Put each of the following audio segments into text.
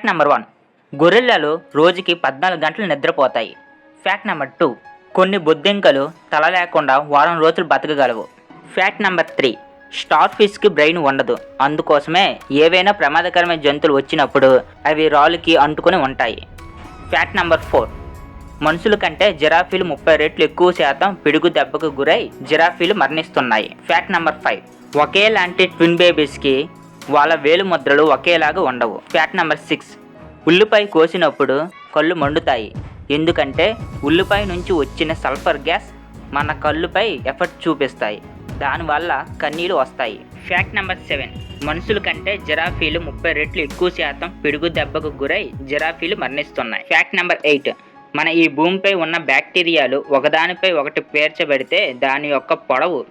Fact number 1, గొరిల్లాలు రోజుకి 14 గంటలు నిద్రపోతాయి. Fact number 2, కొన్ని బొద్దింకలు తల లేకుండా వారం రోజులు బతకగలవు. ఫ్యాక్ట్ నెంబర్ 3, స్టార్ ఫిష్కి బ్రెయిన్ ఉండదు, అందుకోసమే ఏవైనా ప్రమాదకరమైన జంతువులు వచ్చినప్పుడు అవి రాళ్ళకి అంటుకొని ఉంటాయి. ఫ్యాక్ట్ నెంబర్ 4, మనుషుల కంటే జిరాఫీలు 30 రెట్లు ఎక్కువ శాతం పిడుగు దెబ్బకు గురై జిరాఫీలు మరణిస్తున్నాయి. ఫ్యాక్ట్ నెంబర్ 5, ఒకేలాంటి ట్విన్ బేబీస్కి వాళ్ళ వేలు ముద్రలు ఒకేలాగా ఉండవు. ఫ్యాక్ట్ నెంబర్ 6, ఉల్లిపాయ కోసినప్పుడు కళ్ళు మండుతాయి, ఎందుకంటే ఉల్లిపాయ నుంచి వచ్చిన సల్ఫర్ గ్యాస్ మన కళ్ళుపై ఎఫెక్ట్ చూపిస్తాయి, దానివల్ల కన్నీళ్ళు వస్తాయి. ఫ్యాక్ట్ నెంబర్ 7, మనుషుల కంటే జిరాఫీలు 30 రెట్లు ఎక్కువ శాతం పిడుగు దెబ్బకు గురై జిరాఫీలు మరణిస్తున్నాయి. ఫ్యాక్ట్ నెంబర్ 8, మన ఈ భూమిపై ఉన్న బ్యాక్టీరియాలు ఒకదానిపై ఒకటి పేర్చబడితే దాని యొక్క పొడవు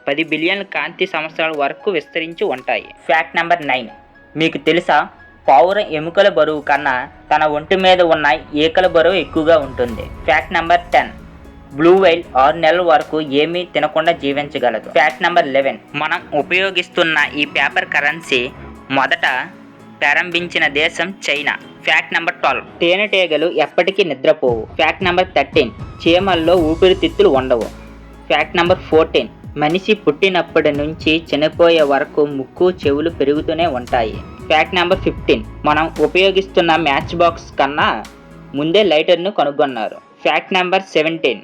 10 బిలియన్ల కాంతి సంవత్సరాల వరకు విస్తరించి ఉంటాయి. ఫ్యాక్ట్ నెంబర్ 9, మీకు తెలుసా పావురం ఎముకల బరువు కన్నా తన ఒంటి మీద ఉన్న ఈకల బరువు ఎక్కువగా ఉంటుంది. ఫ్యాక్ట్ నెంబర్ 10, బ్లూ వైల్ 6 నెలల వరకు ఏమీ తినకుండా జీవించగలదు. ఫ్యాక్ట్ నెంబర్ 11, మనం ఉపయోగిస్తున్న ఈ పేపర్ కరెన్సీ మొదట ప్రారంభించిన దేశం చైనా. ఫ్యాక్ట్ నెంబర్ 12, తేనెటీగలు ఎప్పటికీ నిద్రపోవు. ఫ్యాక్ట్ నెంబర్ 13, చీమల్లో ఊపిరితిత్తులు ఉండవు. ఫ్యాక్ట్ నెంబర్ 14, మనిషి పుట్టినప్పటి నుంచి చనిపోయే వరకు ముక్కు చెవులు పెరుగుతూనే ఉంటాయి. ఫ్యాక్ట్ నెంబర్ 15, మనం ఉపయోగిస్తున్న మ్యాచ్ బాక్స్ కన్నా ముందే లైటర్ను కనుగొన్నారు. ఫ్యాక్ట్ నెంబర్ 17,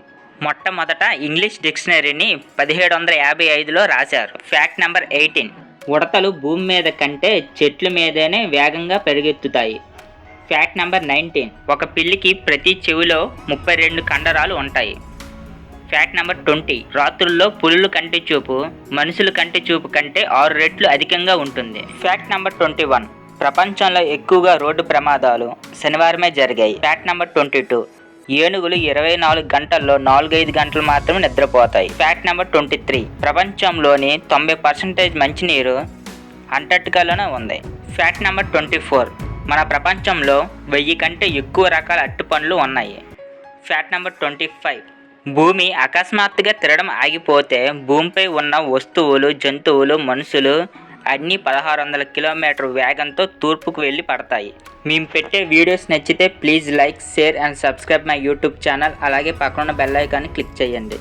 మొట్టమొదట ఇంగ్లీష్ డిక్షనరీని 1755లో రాశారు. ఫ్యాక్ట్ నెంబర్ 18, ఉడతలు భూమి మీద కంటే చెట్ల మీదనే వేగంగా పెరిగెత్తుతాయి. ఫ్యాక్ట్ నెంబర్ 19, ఒక పిల్లికి ప్రతి చెవిలో 32 కండరాలు ఉంటాయి. ఫ్యాక్ట్ నెంబర్ 20, రాత్రుల్లో పులుల కంటి చూపు మనుషుల కంటి చూపు కంటే 6 రెట్లు అధికంగా ఉంటుంది. ఫ్యాక్ట్ నెంబర్ 21, ప్రపంచంలో ఎక్కువగా రోడ్డు ప్రమాదాలు శనివారమే జరిగాయి. ఫ్యాక్ట్ నెంబర్ 22, ఏనుగులు 24 గంటల్లో 4-5 గంటలు మాత్రమే నిద్రపోతాయి. ఫ్యాక్ట్ నెంబర్ 23, ప్రపంచంలోని 90% మంచినీరు అంటార్టికాలోనే ఉంది. ఫ్యాక్ట్ నెంబర్ 24, మన ప్రపంచంలో 1000 కంటే ఎక్కువ రకాల అరటిపండ్లు ఉన్నాయి. ఫ్యాక్ట్ నెంబర్ 25, భూమి అకస్మాత్తుగా తిరగడం ఆగిపోతే భూమిపై ఉన్న వస్తువులు, జంతువులు, మనుషులు అన్నీ 1600 కిలోమీటర్ వేగంతో తూర్పుకు వెళ్ళి పడతాయి. మేము పెట్టే వీడియోస్ నచ్చితే please like, share and subscribe my YouTube channel. అలాగే పక్కన బెల్ ఐకాన్ని క్లిక్ చేయండి.